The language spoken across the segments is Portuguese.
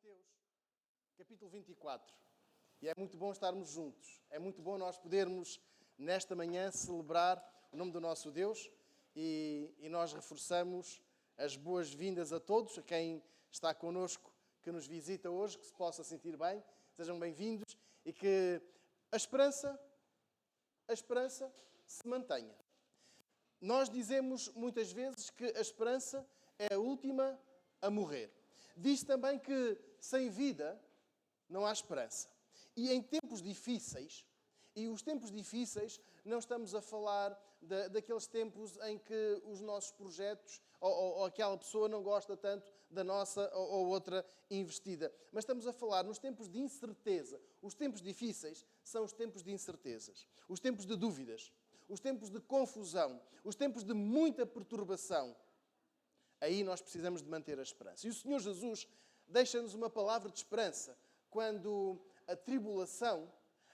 Mateus, capítulo 24. E é muito bom estarmos juntos. É muito bom nós podermos, nesta manhã, celebrar o nome do nosso Deus e nós reforçamos as boas-vindas a todos, a quem está connosco, que nos visita hoje, que se possa sentir bem. Sejam bem-vindos e que a esperança se mantenha. Nós dizemos muitas vezes que a esperança é a última a morrer. Diz também que sem vida não há esperança. E em tempos difíceis, e os tempos difíceis, não estamos a falar daqueles tempos em que os nossos projetos ou aquela pessoa não gosta tanto da nossa ou outra investida. Mas estamos a falar nos tempos de incerteza. Os tempos difíceis são os tempos de incertezas, os tempos de dúvidas, os tempos de confusão, os tempos de muita perturbação. Aí nós precisamos de manter a esperança. E o Senhor Jesus deixa-nos uma palavra de esperança quando a tribulação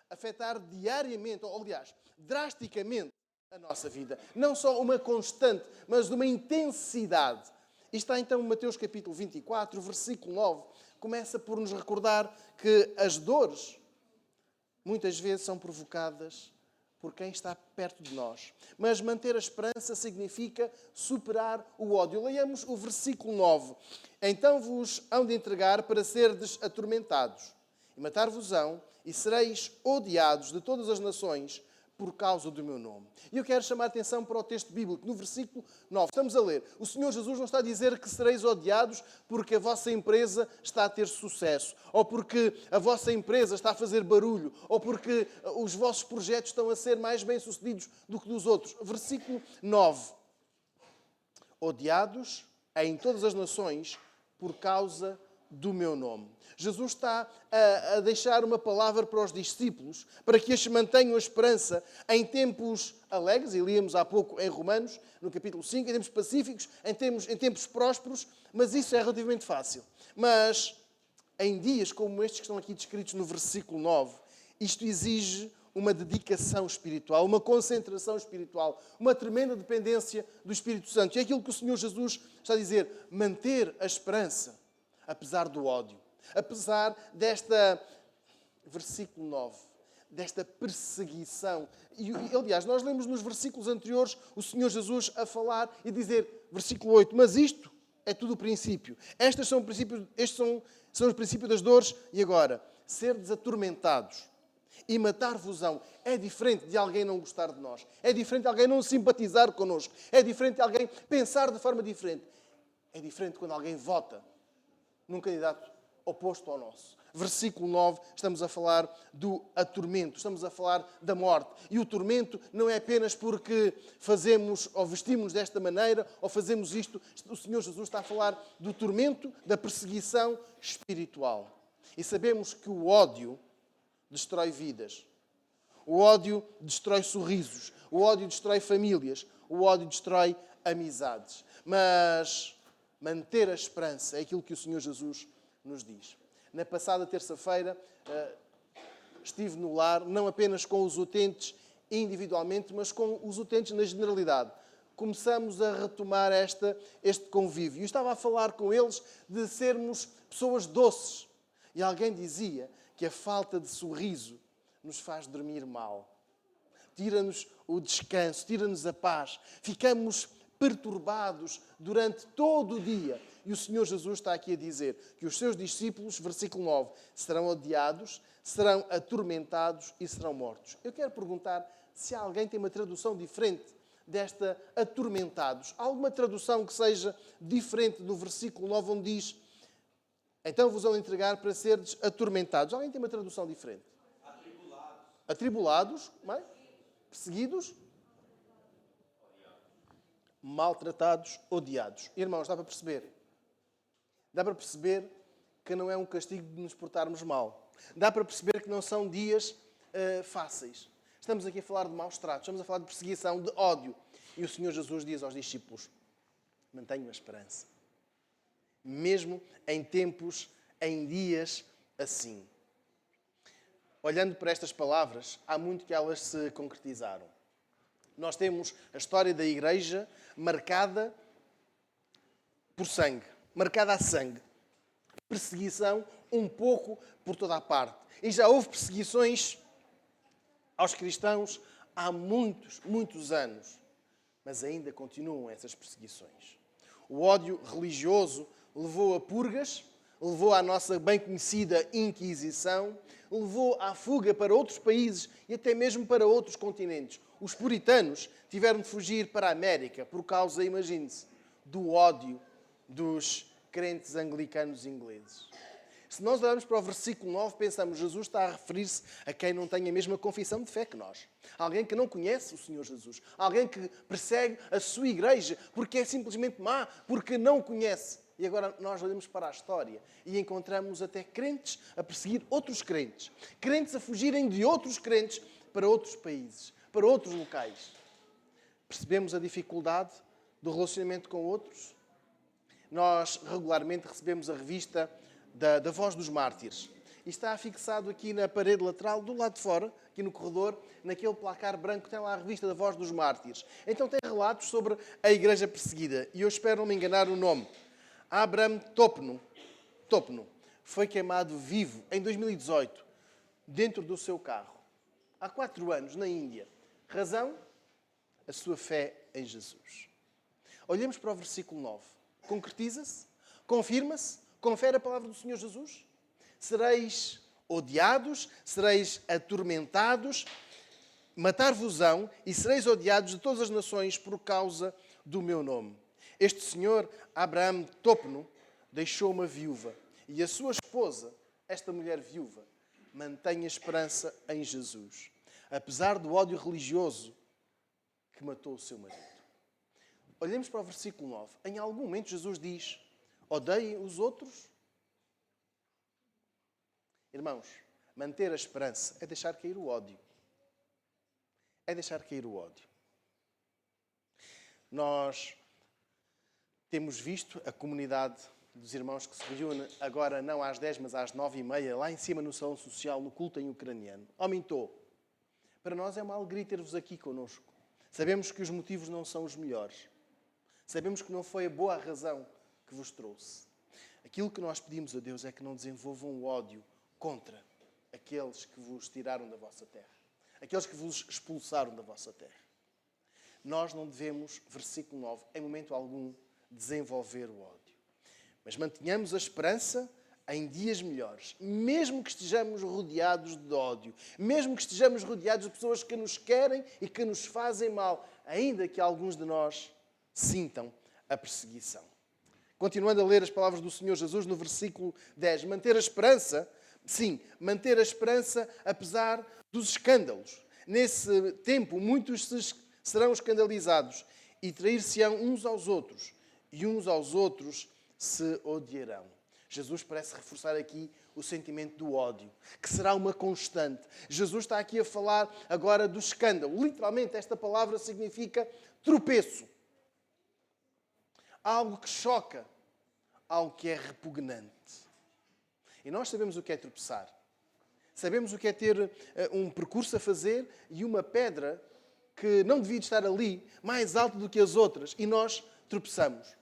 afetar diariamente, ou aliás, drasticamente, a nossa vida. Não só uma constante, mas uma intensidade. E está então em Mateus capítulo 24, versículo 9, começa por nos recordar que as dores muitas vezes são provocadas por quem está perto de nós. Mas manter a esperança significa superar o ódio. Leiamos o versículo 9. Então vos hão de entregar para serdes atormentados, e matar-vos-ão, e sereis odiados de todas as nações por causa do meu nome. E eu quero chamar a atenção para o texto bíblico, no versículo 9. Estamos a ler. O Senhor Jesus não está a dizer que sereis odiados porque a vossa empresa está a ter sucesso, ou porque a vossa empresa está a fazer barulho, ou porque os vossos projetos estão a ser mais bem-sucedidos do que dos outros. Versículo 9. Odiados em todas as nações por causa do meu nome. Jesus está a deixar uma palavra para os discípulos, para que estes mantenham a esperança em tempos alegres, e líamos há pouco em Romanos, no capítulo 5, em tempos pacíficos, em tempos prósperos, mas isso é relativamente fácil. Mas em dias como estes que estão aqui descritos no versículo 9, isto exige uma dedicação espiritual, uma concentração espiritual, uma tremenda dependência do Espírito Santo. E é aquilo que o Senhor Jesus está a dizer, manter a esperança, apesar do ódio, apesar desta, versículo 9, desta perseguição. E, aliás, nós lemos nos versículos anteriores o Senhor Jesus a falar e dizer, versículo 8, mas isto é tudo o princípio. Estes são os princípios das dores. E agora, serdes atormentados e matar-vos-ão. É diferente de alguém não gostar de nós. É diferente de alguém não simpatizar connosco. É diferente de alguém pensar de forma diferente. É diferente quando alguém vota num candidato oposto ao nosso. Versículo 9, estamos a falar do atormento, estamos a falar da morte. E o tormento não é apenas porque fazemos ou vestimos desta maneira ou fazemos isto. O Senhor Jesus está a falar do tormento, da perseguição espiritual. E sabemos que o ódio destrói vidas. O ódio destrói sorrisos. O ódio destrói famílias. O ódio destrói amizades. Mas manter a esperança é aquilo que o Senhor Jesus nos diz. Na passada terça-feira estive no lar, não apenas com os utentes individualmente, mas com os utentes na generalidade. Começamos a retomar este convívio. Eu estava a falar com eles de sermos pessoas doces. E alguém dizia que a falta de sorriso nos faz dormir mal. Tira-nos o descanso, tira-nos a paz. Ficamos perturbados durante todo o dia. E o Senhor Jesus está aqui a dizer que os seus discípulos, versículo 9, serão odiados, serão atormentados e serão mortos. Eu quero perguntar se alguém tem uma tradução diferente desta atormentados. Há alguma tradução que seja diferente do versículo 9, onde diz então vos vão entregar para seres atormentados. Alguém tem uma tradução diferente? Atribulados. Atribulados? Mais? Perseguidos? Maltratados, odiados. Irmãos, dá para perceber? Dá para perceber que não é um castigo de nos portarmos mal. Dá para perceber que não são dias fáceis. Estamos aqui a falar de maus tratos, estamos a falar de perseguição, de ódio. E o Senhor Jesus diz aos discípulos, mantenham a esperança. Mesmo em tempos, em dias assim. Olhando para estas palavras, há muito que elas se concretizaram. Nós temos a história da Igreja marcada por sangue, marcada a sangue. perseguição um pouco por toda a parte. E já houve perseguições aos cristãos há muitos, muitos anos. Mas ainda continuam essas perseguições. O ódio religioso levou a purgas, levou à nossa bem conhecida Inquisição, levou à fuga para outros países e até mesmo para outros continentes. Os puritanos tiveram de fugir para a América por causa, imagine-se, do ódio dos crentes anglicanos ingleses. Se nós olharmos para o versículo 9, pensamos que Jesus está a referir-se a quem não tem a mesma confissão de fé que nós. Alguém que não conhece o Senhor Jesus. Alguém que persegue a sua igreja porque é simplesmente má, porque não o conhece. E agora nós olhamos para a história e encontramos até crentes a perseguir outros crentes. Crentes a fugirem de outros crentes para outros países, para outros locais. Percebemos a dificuldade do relacionamento com outros? Nós regularmente recebemos a revista da Voz dos Mártires. E está fixado aqui na parede lateral, do lado de fora, aqui no corredor, naquele placar branco, tem lá a revista da Voz dos Mártires. Então tem relatos sobre a igreja perseguida. E eu espero não me enganar o nome. Abraham Topno foi queimado vivo em 2018, dentro do seu carro. Há 4 anos, na Índia. Razão? A sua fé em Jesus. Olhemos para o versículo 9. Concretiza-se? Confirma-se? Confere a palavra do Senhor Jesus? Sereis odiados, sereis atormentados, matar-vos-ão e sereis odiados de todas as nações por causa do meu nome. Este senhor, Abraham Topno, deixou uma viúva e a sua esposa, esta mulher viúva, mantém a esperança em Jesus, apesar do ódio religioso que matou o seu marido. Olhemos para o versículo 9. Em algum momento Jesus diz: odeiem os outros. Irmãos, manter a esperança é deixar cair o ódio. É deixar cair o ódio. Nós temos visto a comunidade dos irmãos que se reúne agora não às 10, mas às 9h30, lá em cima no salão social, no culto em ucraniano. Aumentou. Para nós é uma alegria ter-vos aqui connosco. Sabemos que os motivos não são os melhores. Sabemos que não foi a boa razão que vos trouxe. Aquilo que nós pedimos a Deus é que não desenvolvam o ódio contra aqueles que vos tiraram da vossa terra. Aqueles que vos expulsaram da vossa terra. Nós não devemos, versículo 9, em momento algum, desenvolver o ódio. Mas mantenhamos a esperança em dias melhores. Mesmo que estejamos rodeados de ódio. Mesmo que estejamos rodeados de pessoas que nos querem e que nos fazem mal. Ainda que alguns de nós sintam a perseguição. Continuando a ler as palavras do Senhor Jesus no versículo 10. Manter a esperança, sim, manter a esperança apesar dos escândalos. Nesse tempo, muitos serão escandalizados e trair-se-ão uns aos outros. E uns aos outros se odiarão. Jesus parece reforçar aqui o sentimento do ódio, que será uma constante. Jesus está aqui a falar agora do escândalo. Literalmente, esta palavra significa tropeço. Algo que choca, algo que é repugnante. E nós sabemos o que é tropeçar. Sabemos o que é ter um percurso a fazer e uma pedra que não devia estar ali, mais alta do que as outras, e nós tropeçamos.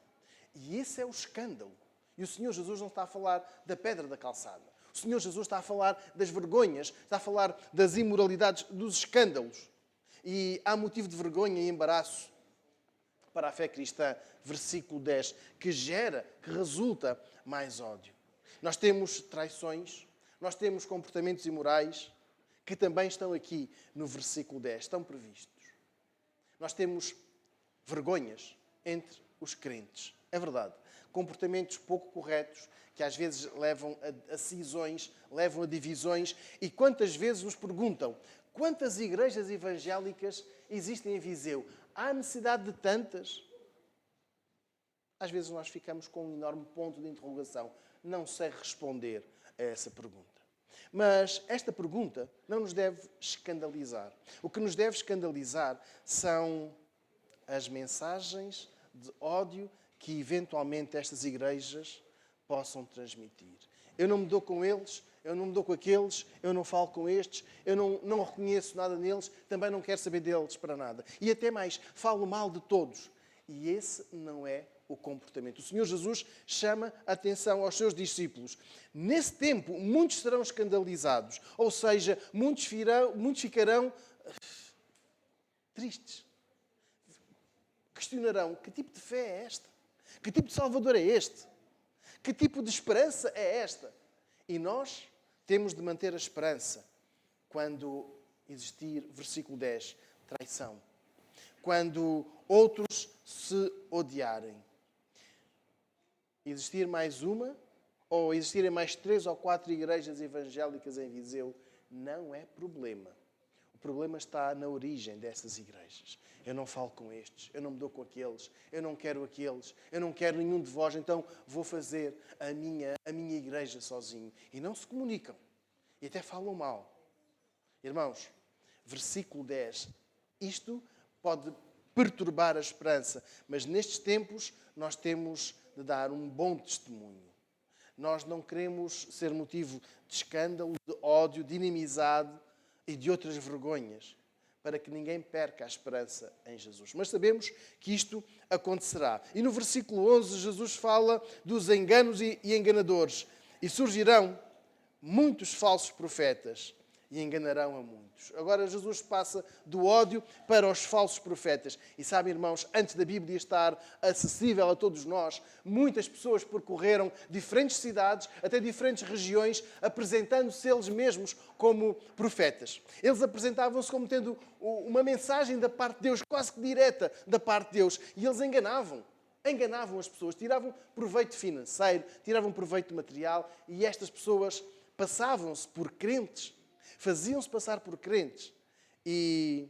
E esse é o escândalo. E o Senhor Jesus não está a falar da pedra da calçada. O Senhor Jesus está a falar das vergonhas, está a falar das imoralidades, dos escândalos. E há motivo de vergonha e embaraço para a fé cristã, versículo 10, que resulta mais ódio. Nós temos traições, nós temos comportamentos imorais, que também estão aqui no versículo 10, estão previstos. Nós temos vergonhas entre os crentes. É verdade. Comportamentos pouco corretos, que às vezes levam a cisões, levam a divisões. E quantas vezes nos perguntam, quantas igrejas evangélicas existem em Viseu? Há necessidade de tantas? Às vezes nós ficamos com um enorme ponto de interrogação. Não sei responder a essa pergunta. Mas esta pergunta não nos deve escandalizar. O que nos deve escandalizar são as mensagens de ódio que eventualmente estas igrejas possam transmitir. Eu não me dou com eles, eu não me dou com aqueles, eu não falo com estes, eu não reconheço nada neles, também não quero saber deles para nada. E até mais, falo mal de todos. E esse não é o comportamento. O Senhor Jesus chama a atenção aos seus discípulos. Nesse tempo, muitos serão escandalizados, ou seja, muitos ficarão tristes. Questionarão: que tipo de fé é esta? Que tipo de Salvador é este? Que tipo de esperança é esta? E nós temos de manter a esperança quando existir, versículo 10, traição. Quando outros se odiarem. Existir mais uma, ou existirem mais 3 ou 4 igrejas evangélicas em Viseu, não é problema. O problema está na origem dessas igrejas. Eu não falo com estes, eu não me dou com aqueles, eu não quero aqueles, eu não quero nenhum de vós, então vou fazer a minha igreja sozinho. E não se comunicam. E até falam mal. Irmãos, versículo 10. Isto pode perturbar a esperança, mas nestes tempos nós temos de dar um bom testemunho. Nós não queremos ser motivo de escândalo, de ódio, de inimizade e de outras vergonhas, para que ninguém perca a esperança em Jesus. Mas sabemos que isto acontecerá. E no versículo 11, Jesus fala dos enganos e enganadores. E surgirão muitos falsos profetas e enganarão a muitos. Agora Jesus passa do ódio para os falsos profetas. E sabem, irmãos, antes da Bíblia estar acessível a todos nós, muitas pessoas percorreram diferentes cidades, até diferentes regiões, apresentando-se eles mesmos como profetas. Eles apresentavam-se como tendo uma mensagem da parte de Deus, quase que direta da parte de Deus. E eles enganavam as pessoas, tiravam proveito financeiro, tiravam proveito material, e estas pessoas passavam-se por crentes, faziam-se passar por crentes e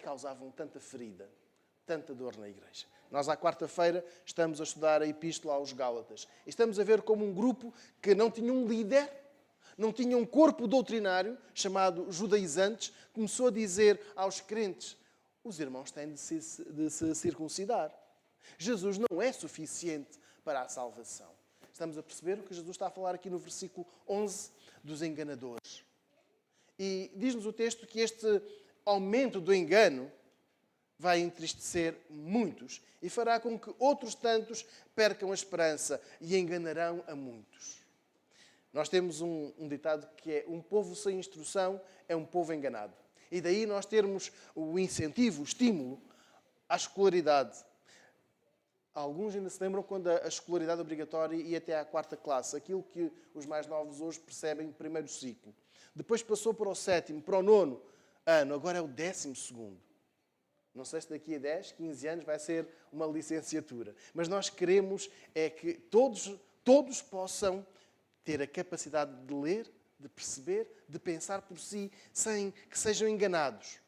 causavam tanta ferida, tanta dor na igreja. Nós, à quarta-feira, estamos a estudar a Epístola aos Gálatas. E estamos a ver como um grupo que não tinha um líder, não tinha um corpo doutrinário, chamado judaizantes, começou a dizer aos crentes: os irmãos têm de se circuncidar. Jesus não é suficiente para a salvação. Estamos a perceber o que Jesus está a falar aqui no versículo 11 dos enganadores. E diz-nos o texto que este aumento do engano vai entristecer muitos e fará com que outros tantos percam a esperança e enganarão a muitos. Nós temos um ditado que é: um povo sem instrução é um povo enganado. E daí nós termos o incentivo, o estímulo à escolaridade. Alguns ainda se lembram quando a escolaridade obrigatória ia até à 4ª classe, aquilo que os mais novos hoje percebem no primeiro ciclo. Depois passou para o 7º, para o 9º ano, agora é o 12º. Não sei se daqui a 10, 15 anos vai ser uma licenciatura. Mas nós queremos é que todos possam ter a capacidade de ler, de perceber, de pensar por si, sem que sejam enganados.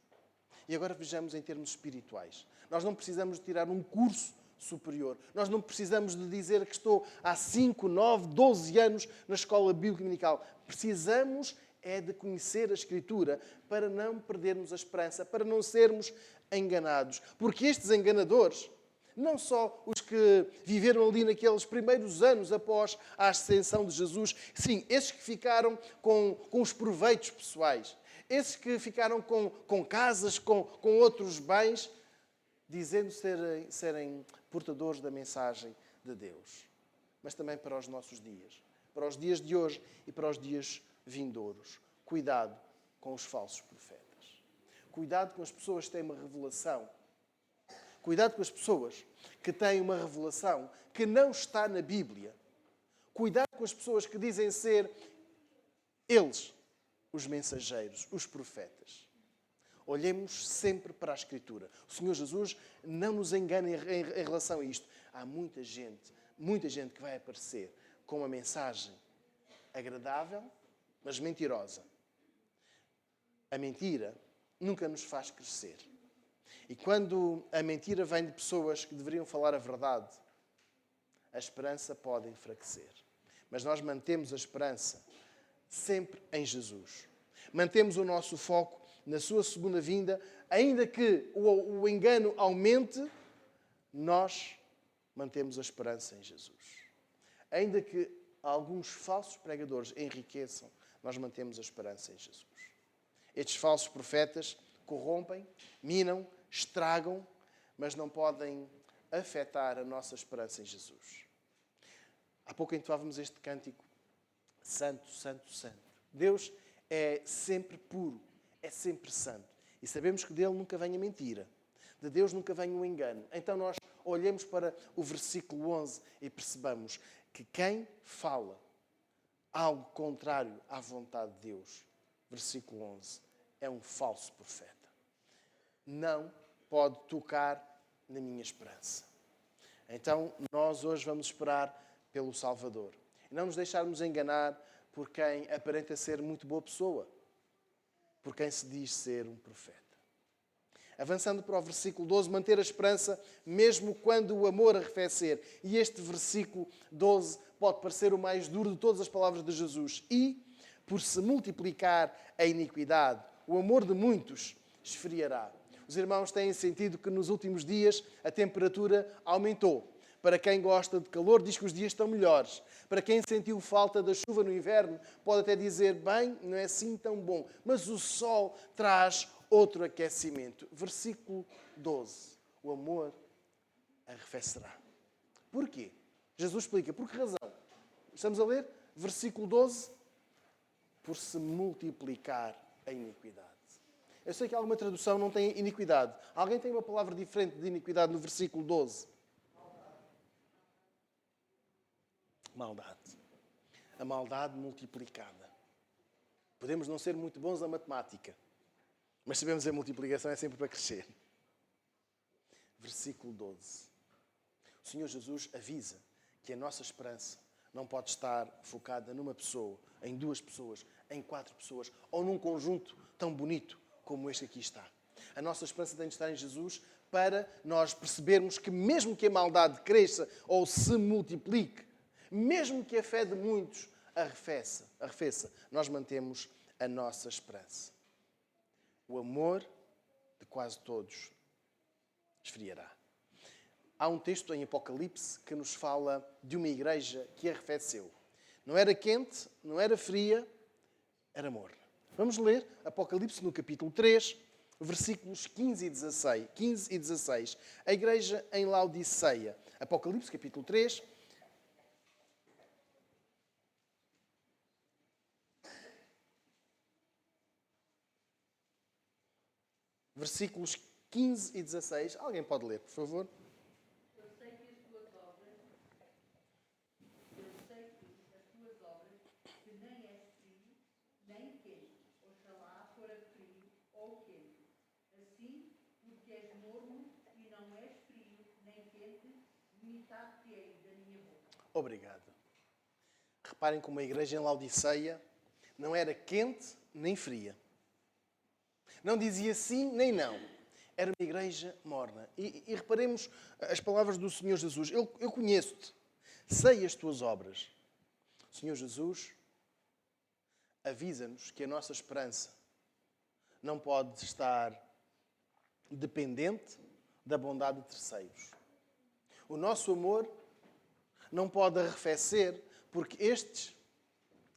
E agora vejamos em termos espirituais. Nós não precisamos de tirar um curso superior. Nós não precisamos de dizer que estou há 5, 9, 12 anos na escola bíblica dominical. Precisamos é de conhecer a Escritura para não perdermos a esperança, para não sermos enganados. Porque estes enganadores, não só os que viveram ali naqueles primeiros anos após a ascensão de Jesus, sim, esses que ficaram com os proveitos pessoais, esses que ficaram com casas, com outros bens, dizendo serem portadores da mensagem de Deus. Mas também para os nossos dias, para os dias de hoje e para os dias vindouros. Cuidado com os falsos profetas. Cuidado com as pessoas que têm uma revelação. Cuidado com as pessoas que têm uma revelação que não está na Bíblia. Cuidado com as pessoas que dizem ser eles os mensageiros, os profetas. Olhemos sempre para a Escritura. O Senhor Jesus não nos engana em relação a isto. Há muita gente que vai aparecer com uma mensagem agradável, mas mentirosa. A mentira nunca nos faz crescer. E quando a mentira vem de pessoas que deveriam falar a verdade, a esperança pode enfraquecer. Mas nós mantemos a esperança sempre em Jesus. Mantemos o nosso foco na sua segunda vinda, ainda que o engano aumente, nós mantemos a esperança em Jesus. Ainda que alguns falsos pregadores enriqueçam, nós mantemos a esperança em Jesus. Estes falsos profetas corrompem, minam, estragam, mas não podem afetar a nossa esperança em Jesus. Há pouco entoávamos este cântico: Santo, Santo, Santo. Deus é sempre puro, é sempre santo. E sabemos que dele nunca vem a mentira. De Deus nunca vem o engano. Então nós olhamos para o versículo 11 e percebamos que quem fala algo contrário à vontade de Deus, versículo 11, é um falso profeta. Não pode tocar na minha esperança. Então nós hoje vamos esperar pelo Salvador. E não nos deixarmos enganar por quem aparenta ser muito boa pessoa, por quem se diz ser um profeta. Avançando para o versículo 12, manter a esperança mesmo quando o amor arrefecer. E este versículo 12 pode parecer o mais duro de todas as palavras de Jesus. E, por se multiplicar a iniquidade, o amor de muitos esfriará. Os irmãos têm sentido que nos últimos dias a temperatura aumentou. Para quem gosta de calor, diz que os dias estão melhores. Para quem sentiu falta da chuva no inverno, pode até dizer, bem, não é assim tão bom. Mas o sol traz outro aquecimento. Versículo 12. O amor arrefecerá. Porquê? Jesus explica. Por que razão? Estamos a ler? Versículo 12. Por se multiplicar a iniquidade. Eu sei que alguma tradução não tem iniquidade. Alguém tem uma palavra diferente de iniquidade no versículo 12? Maldade. A maldade multiplicada. Podemos não ser muito bons a matemática, mas sabemos que a multiplicação é sempre para crescer. Versículo 12. O Senhor Jesus avisa que a nossa esperança não pode estar focada numa pessoa, em duas pessoas, em 4 pessoas, ou num conjunto tão bonito como este aqui está. A nossa esperança tem de estar em Jesus para nós percebermos que mesmo que a maldade cresça ou se multiplique, mesmo que a fé de muitos arrefeça, nós mantemos a nossa esperança. O amor de quase todos esfriará. Há um texto em Apocalipse que nos fala de uma igreja que arrefeceu. Não era quente, não era fria, era morna. Vamos ler Apocalipse no capítulo 3, versículos 15 e 16. A igreja em Laodiceia. Apocalipse, capítulo 3. Versículos 15 e 16. Alguém pode ler, por favor? Eu sei que as tuas obras, que nem és frio, nem quente. Oxalá fora frio ou quente. Assim, porque és morno e não és frio, nem quente, vomitar-te-ei da minha boca. Obrigado. Reparem como a igreja em Laodiceia não era quente nem fria. Não dizia sim nem não. Era uma igreja morna. E reparemos as palavras do Senhor Jesus. Eu conheço-te, sei as tuas obras. O Senhor Jesus avisa-nos que a nossa esperança não pode estar dependente da bondade de terceiros. O nosso amor não pode arrefecer porque estes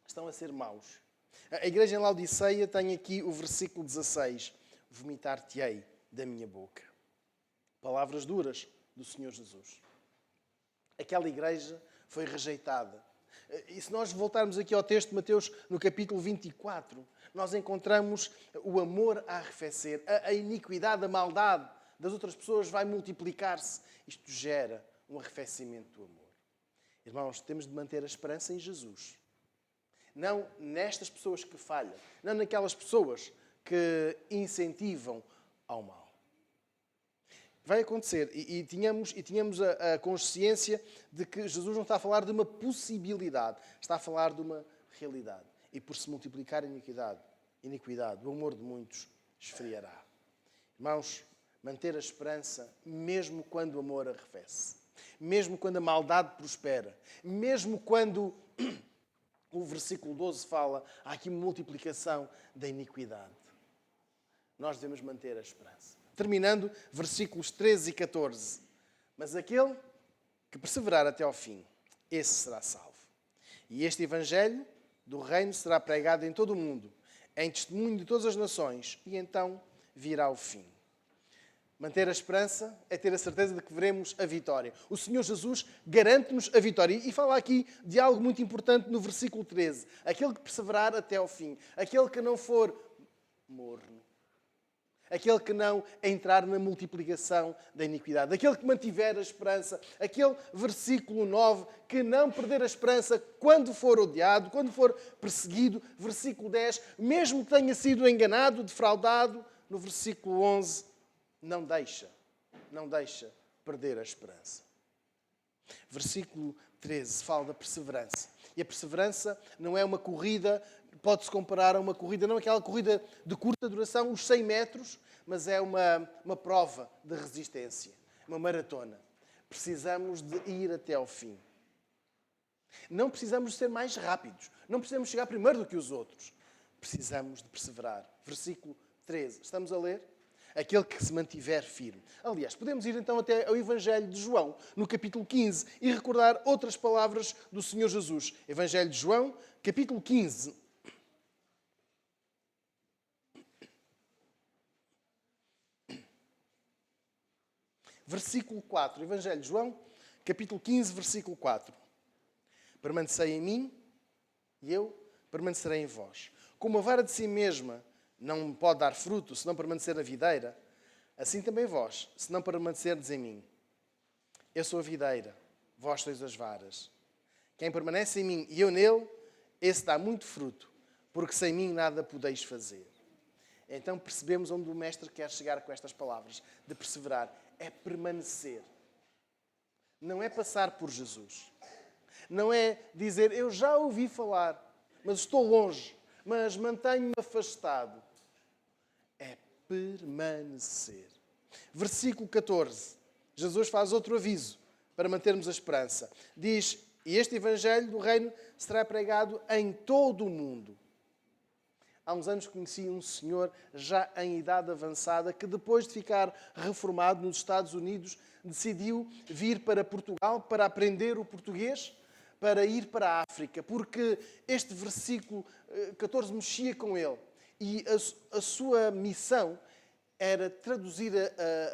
estão a ser maus. A igreja em Laodiceia tem aqui o versículo 16. Vomitar-te-ei da minha boca. Palavras duras do Senhor Jesus. Aquela igreja foi rejeitada. E se nós voltarmos aqui ao texto de Mateus, no capítulo 24, nós encontramos o amor a arrefecer. A iniquidade, a maldade das outras pessoas vai multiplicar-se. Isto gera um arrefecimento do amor. Irmãos, temos de manter a esperança em Jesus. Não nestas pessoas que falham. Não naquelas pessoas que incentivam ao mal. Vai acontecer. E tínhamos a consciência de que Jesus não está a falar de uma possibilidade. Está a falar de uma realidade. E por se multiplicar a iniquidade, o amor de muitos esfriará. Irmãos, manter a esperança mesmo quando o amor arrefece. Mesmo quando a maldade prospera. Mesmo quando o versículo 12 fala, há aqui uma multiplicação da iniquidade. Nós devemos manter a esperança. Terminando, versículos 13 e 14. Mas aquele que perseverar até ao fim, esse será salvo. E este evangelho do reino será pregado em todo o mundo, em testemunho de todas as nações, e então virá o fim. Manter a esperança é ter a certeza de que veremos a vitória. O Senhor Jesus garante-nos a vitória. E fala aqui de algo muito importante no versículo 13. Aquele que perseverar até ao fim. Aquele que não for morno. Aquele que não entrar na multiplicação da iniquidade. Aquele que mantiver a esperança. Aquele versículo 9 que não perder a esperança quando for odiado, quando for perseguido. Versículo 10, mesmo que tenha sido enganado, defraudado. No versículo 11, não deixa perder a esperança. Versículo 13 fala da perseverança. E a perseverança não é uma corrida, pode-se comparar a uma corrida, não aquela corrida de curta duração, os 100 metros, mas é uma prova de resistência, uma maratona. Precisamos de ir até ao fim. Não precisamos de ser mais rápidos, não precisamos chegar primeiro do que os outros. Precisamos de perseverar. Versículo 13, estamos a ler? Aquele que se mantiver firme. Aliás, podemos ir então até ao Evangelho de João, no capítulo 15, e recordar outras palavras do Senhor Jesus. Evangelho de João, capítulo 15. Versículo 4. Evangelho de João, capítulo 15, versículo 4. Permanecei em mim e eu permanecerei em vós. Como a vara de si mesma não pode dar fruto se não permanecer na videira, assim também vós, se não permanecerdes em mim. Eu sou a videira, vós sois as varas. Quem permanece em mim e eu nele, esse dá muito fruto, porque sem mim nada podeis fazer. Então percebemos onde o Mestre quer chegar com estas palavras, de perseverar. É permanecer. Não é passar por Jesus. Não é dizer, eu já ouvi falar, mas estou longe, mas mantenho-me afastado. É permanecer. Versículo 14. Jesus faz outro aviso para mantermos a esperança. Diz, e este Evangelho do Reino será pregado em todo o mundo. Há uns anos conheci um senhor já em idade avançada que depois de ficar reformado nos Estados Unidos decidiu vir para Portugal para aprender o português, para ir para a África, porque este versículo 14 mexia com ele. E a sua missão era traduzir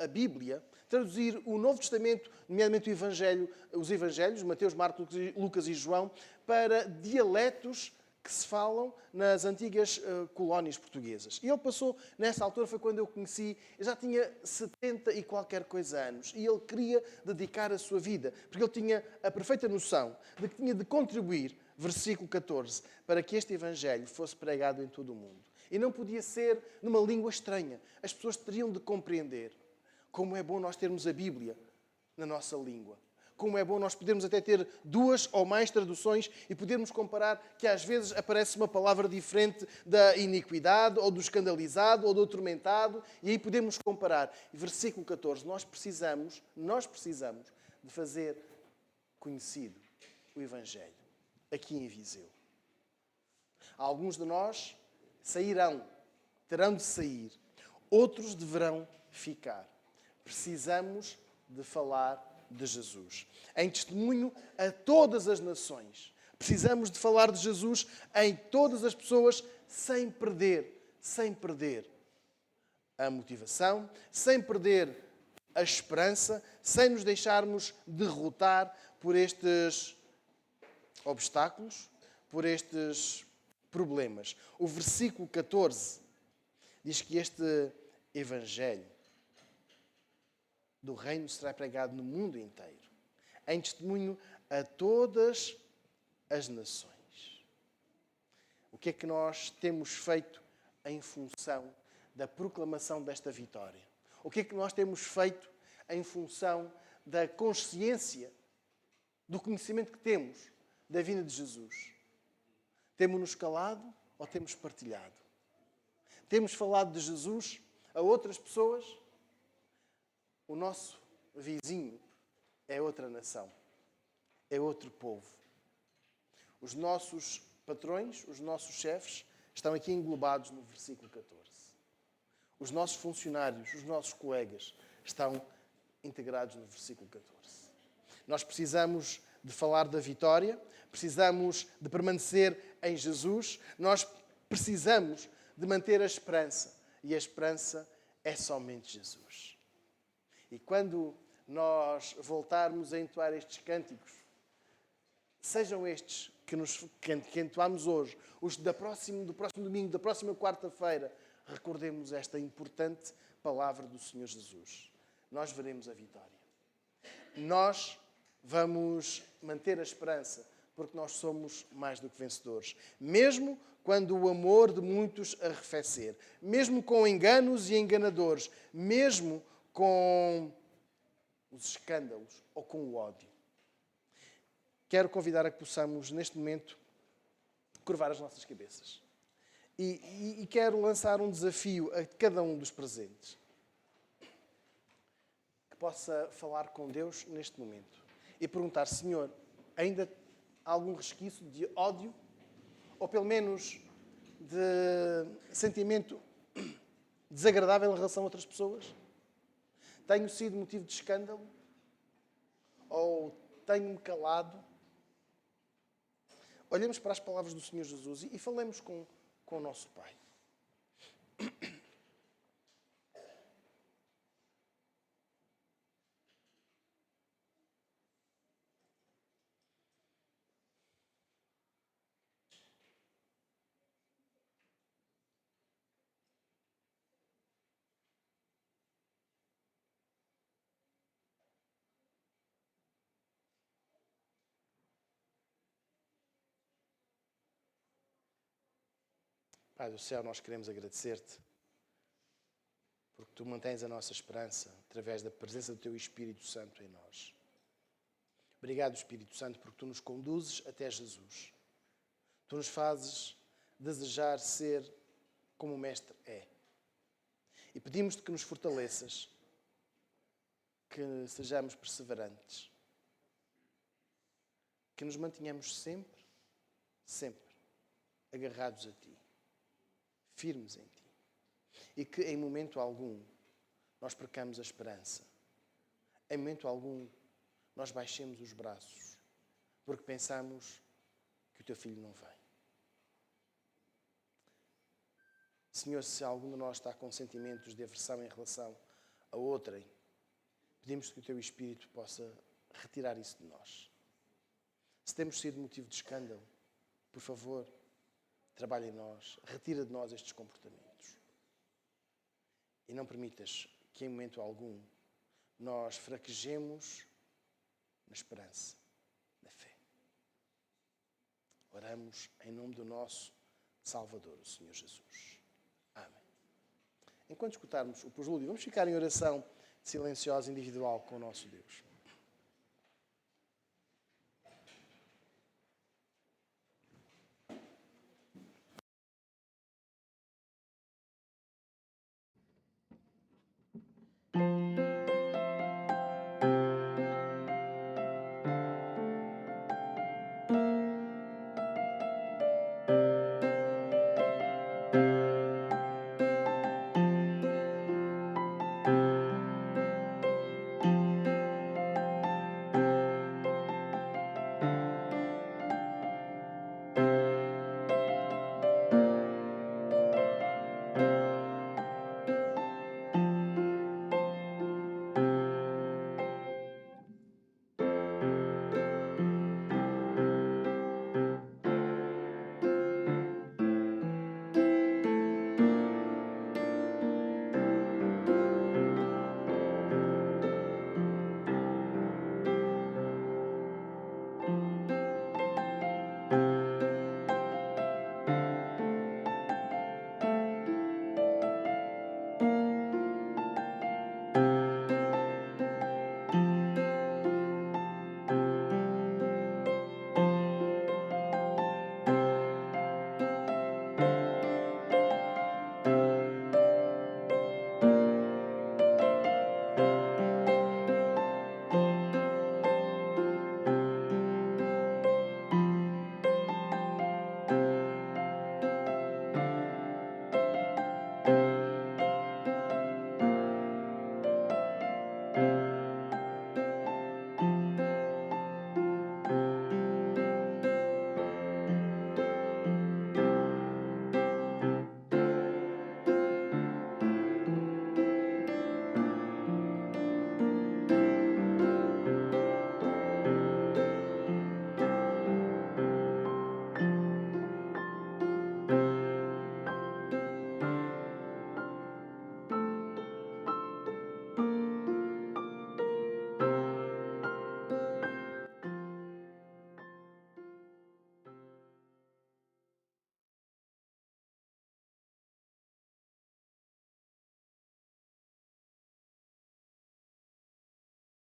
a Bíblia, traduzir o Novo Testamento, nomeadamente os Evangelhos, Mateus, Marcos, Lucas e João, para dialetos que se falam nas antigas colónias portuguesas. E ele passou, nessa altura, foi quando eu o conheci, eu já tinha 70 e qualquer coisa anos, e ele queria dedicar a sua vida, porque ele tinha a perfeita noção de que tinha de contribuir, versículo 14, para que este Evangelho fosse pregado em todo o mundo. E não podia ser numa língua estranha. As pessoas teriam de compreender. Como é bom nós termos a Bíblia na nossa língua. Como é bom nós podermos até ter 2 ou mais traduções e podermos comparar que às vezes aparece uma palavra diferente da iniquidade, ou do escandalizado, ou do atormentado, e aí podemos comparar. Versículo 14, nós precisamos de fazer conhecido o Evangelho, aqui em Viseu. Alguns de nós sairão, terão de sair. Outros deverão ficar. Precisamos de falar de Jesus. Em testemunho a todas as nações. Precisamos de falar de Jesus em todas as pessoas sem perder a motivação, sem perder a esperança, sem nos deixarmos derrotar por estes obstáculos, por estes problemas. O versículo 14 diz que este Evangelho do Reino será pregado no mundo inteiro, em testemunho a todas as nações. O que é que nós temos feito em função da proclamação desta vitória? O que é que nós temos feito em função da consciência, do conhecimento que temos da vinda de Jesus? Temos-nos calado ou temos partilhado? Temos falado de Jesus a outras pessoas? O nosso vizinho é outra nação, é outro povo. Os nossos patrões, os nossos chefes, estão aqui englobados no versículo 14. Os nossos funcionários, os nossos colegas, estão integrados no versículo 14. Nós precisamos de falar da vitória, precisamos de permanecer em Jesus, nós precisamos de manter a esperança. E a esperança é somente Jesus. E quando nós voltarmos a entoar estes cânticos, sejam estes que entoamos hoje, os do próximo domingo, da próxima quarta-feira, recordemos esta importante palavra do Senhor Jesus. Nós veremos a vitória. Nós vamos manter a esperança, porque nós somos mais do que vencedores. Mesmo quando o amor de muitos arrefecer, mesmo com enganos e enganadores, mesmo com os escândalos ou com o ódio. Quero convidar a que possamos, neste momento, curvar as nossas cabeças. E quero lançar um desafio a cada um dos presentes. Que possa falar com Deus neste momento. E perguntar, Senhor, ainda há algum resquício de ódio? Ou pelo menos de sentimento desagradável em relação a outras pessoas? Tenho sido motivo de escândalo? Ou tenho-me calado? Olhemos para as palavras do Senhor Jesus e falemos com o nosso Pai. Pai do céu, nós queremos agradecer-te porque tu mantens a nossa esperança através da presença do teu Espírito Santo em nós. Obrigado, Espírito Santo, porque tu nos conduzes até Jesus. Tu nos fazes desejar ser como o Mestre é. E pedimos-te que nos fortaleças, que sejamos perseverantes, que nos mantenhamos sempre, sempre agarrados a ti, firmes em ti. E que em momento algum nós percamos a esperança. Em momento algum nós baixemos os braços, porque pensamos que o teu filho não vem. Senhor, se algum de nós está com sentimentos de aversão em relação a outrem, pedimos que o teu Espírito possa retirar isso de nós. Se temos sido motivo de escândalo, por favor, trabalha em nós, retira de nós estes comportamentos. E não permitas que em momento algum nós fraquejemos na esperança, na fé. Oramos em nome do nosso Salvador, o Senhor Jesus. Amém. Enquanto escutarmos o prelúdio, vamos ficar em oração silenciosa individual com o nosso Deus.